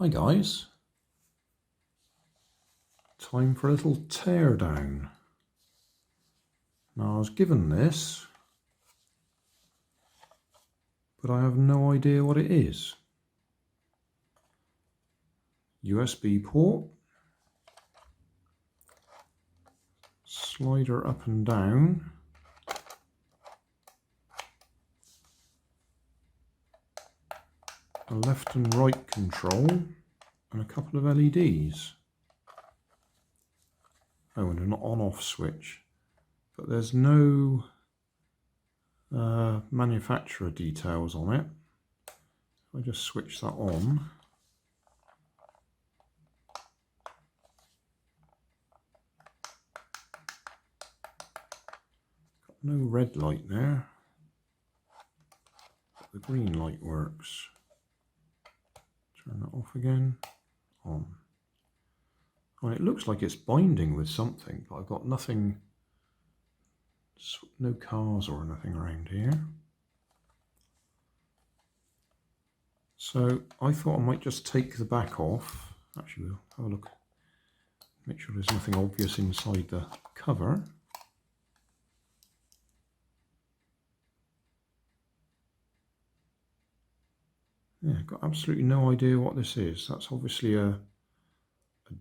Hi guys, time for a little tear down. Now I was given this, but I have no idea what it is. USB port, slider up and down, a left and right control, and a couple of LEDs. Oh, and an on-off switch, but there's no manufacturer details on it. If I just switch that on, got no red light there, but the green light works. Turn that off again, on. Well, it looks like it's binding with something, but I've got nothing, no cars or anything around here. So I thought I might just take the back off. Actually, we'll have a look, make sure there's nothing obvious inside the cover. Yeah, I've got absolutely no idea what this is. That's obviously a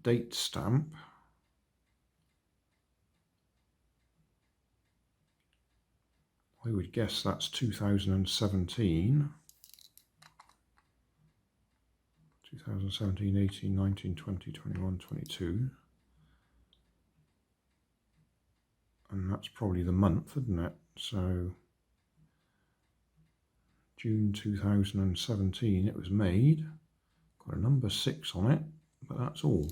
date stamp. I would guess that's 2017. 2017, 18, 19, 20, 21, 22. And that's probably the month, isn't it? So June 2017 it was made. Got a number 6 on it, but that's all.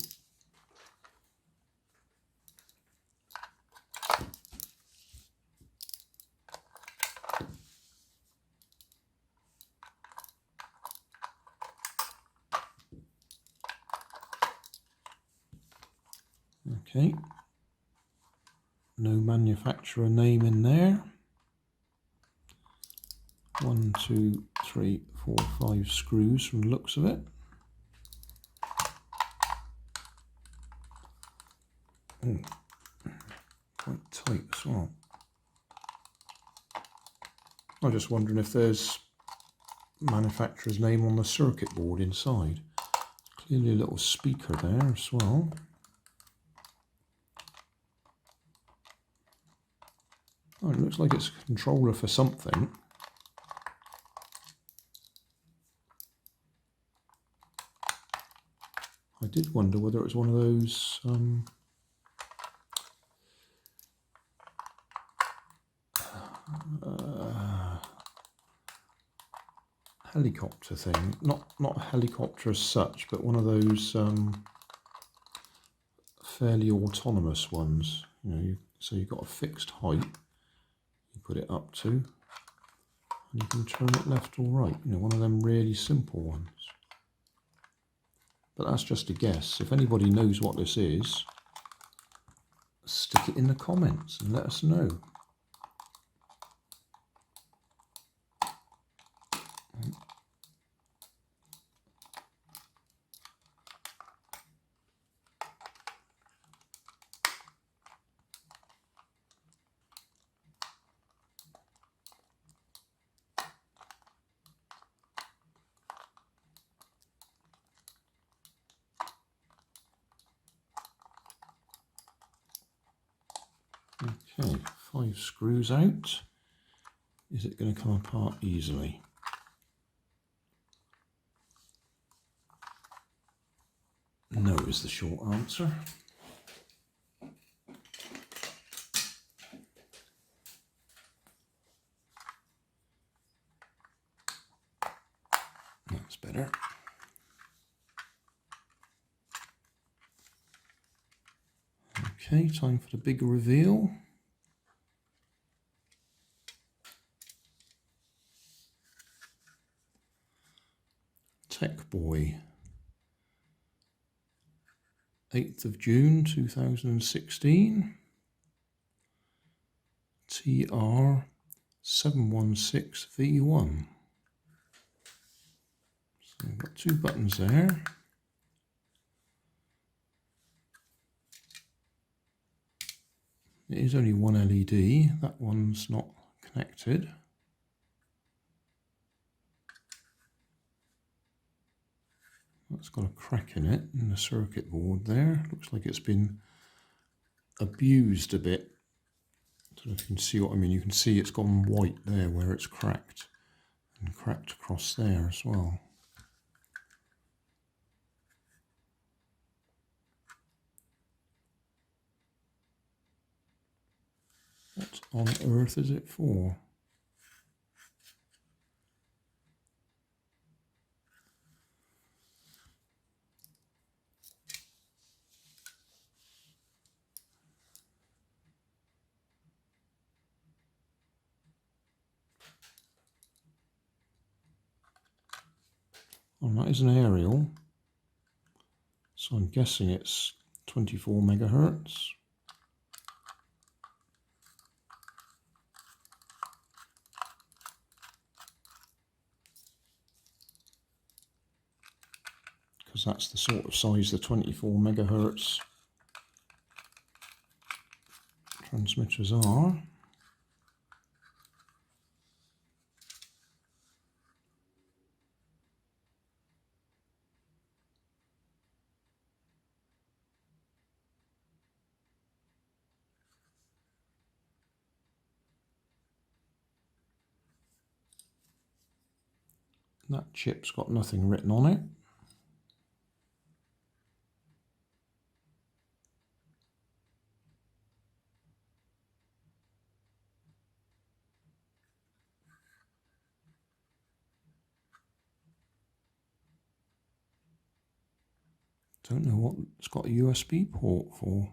Okay, no manufacturer name in there. 1, 2, 3, 4, 5 screws from the looks of it. Oh, quite tight as well. I'm just wondering if there's manufacturer's name on the circuit board inside. Clearly a little speaker there as well. Oh, it looks like it's a controller for something. I did wonder whether it was one of those helicopter thing. Not a helicopter as such, but one of those fairly autonomous ones. You know, so you've got a fixed height. You put it up to, and you can turn it left or right. You know, one of them really simple ones. But that's just a guess. If anybody knows what this is, stick it in the comments and let us know. Okay, 5 screws out. Is it going to come apart easily? No is the short answer. That's better. Okay, time for the big reveal. Tech Boy. 8th of June 2016. TR716V1. So we've got 2 buttons there. It is only one LED. That one's not connected. That's got a crack in it in the circuit board there. Looks like it's been abused a bit. So if you can see what I mean, you can see it's gone white there where it's cracked, and cracked across there as well. What on earth is it for? Oh, that is an aerial, so I'm guessing it's 24 megahertz. Because that's the sort of size the 24 megahertz transmitters are. That chip's got nothing written on it. Don't know what it's got a USB port for.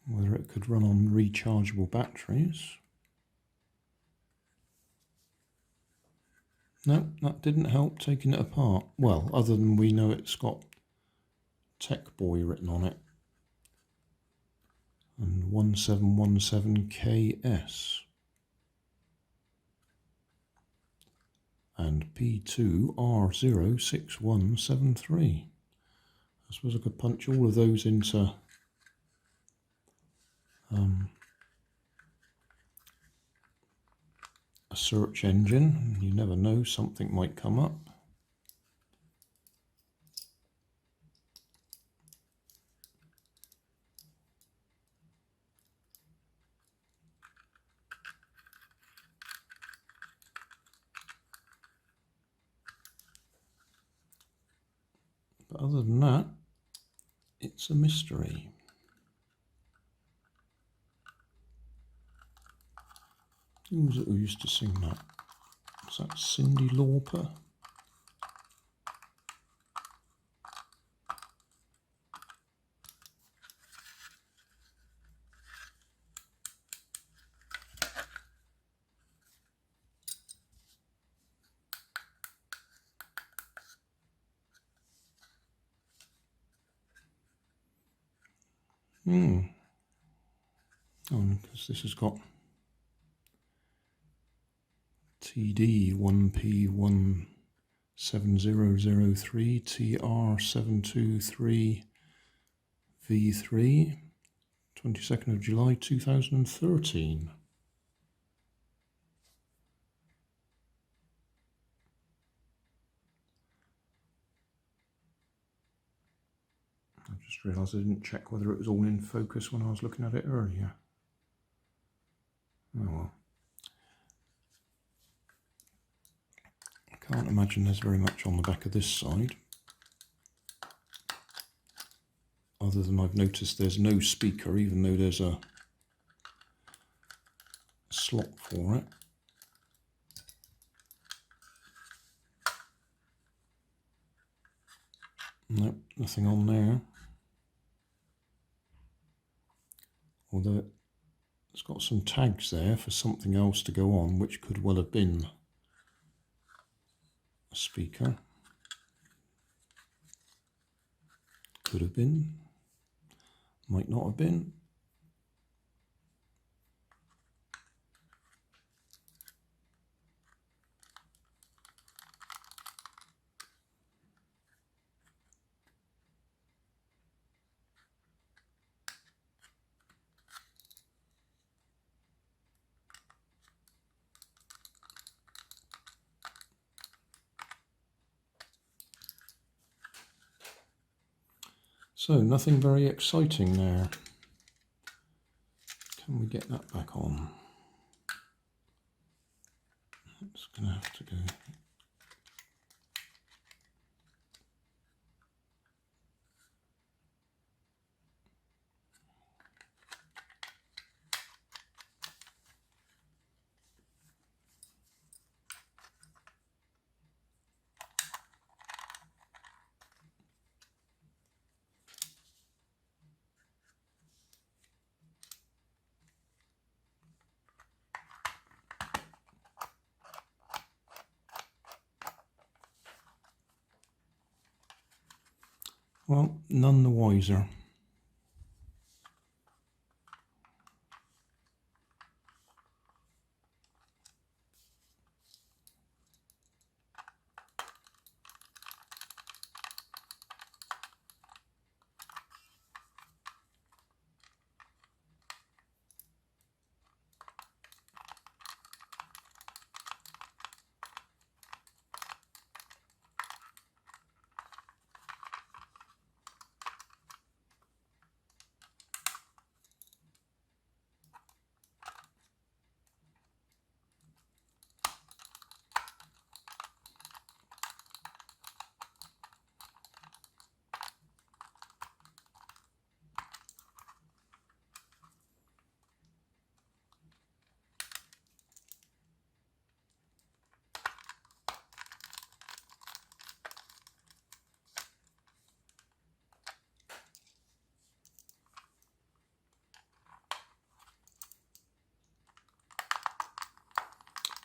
Whether it could run on rechargeable batteries. No, that didn't help taking it apart. Well, other than we know it's got Tech Boy written on it. And 1717KS. And P2R06173. I suppose I could punch all of those into a search engine. You never know, something might come up. But other than that, it's a mystery. Who was it who used to sing that? Was that Cyndi Lauper? Oh, because this has got TD 1P17003 TR723 V3, 22nd of July 2013. I just realised I didn't check whether it was all in focus when I was looking at it earlier. Oh well. I can't imagine there's very much on the back of this side. Other than I've noticed there's no speaker, even though there's a slot for it. Nope, nothing on there. Although it's got some tags there for something else to go on, which could well have been a speaker. Could have been. Might not have been. So nothing very exciting there. Can we get that back on? It's going to have to go. Well, none the wiser.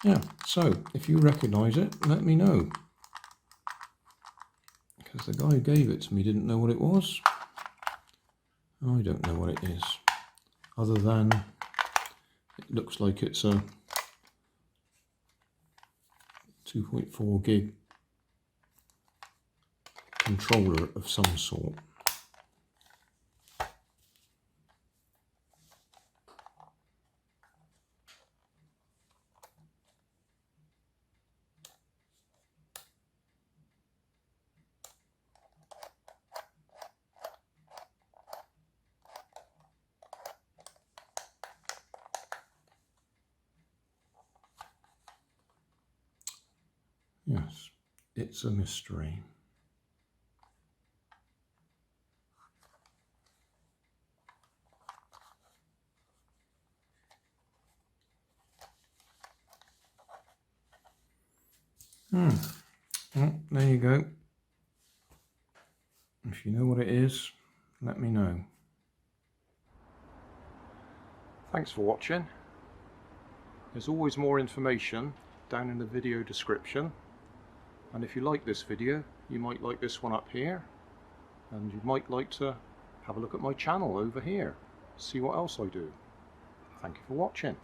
Yeah, so if you recognise it, let me know. Because the guy who gave it to me didn't know what it was. I don't know what it is. Other than it looks like it's a 2.4 gig controller of some sort. Yes, it's a mystery. Well, there you go. If you know what it is, let me know. Thanks for watching. There's always more information down in the video description. And if you like this video, you might like this one up here. And you might like to have a look at my channel over here. See what else I do. Thank you for watching.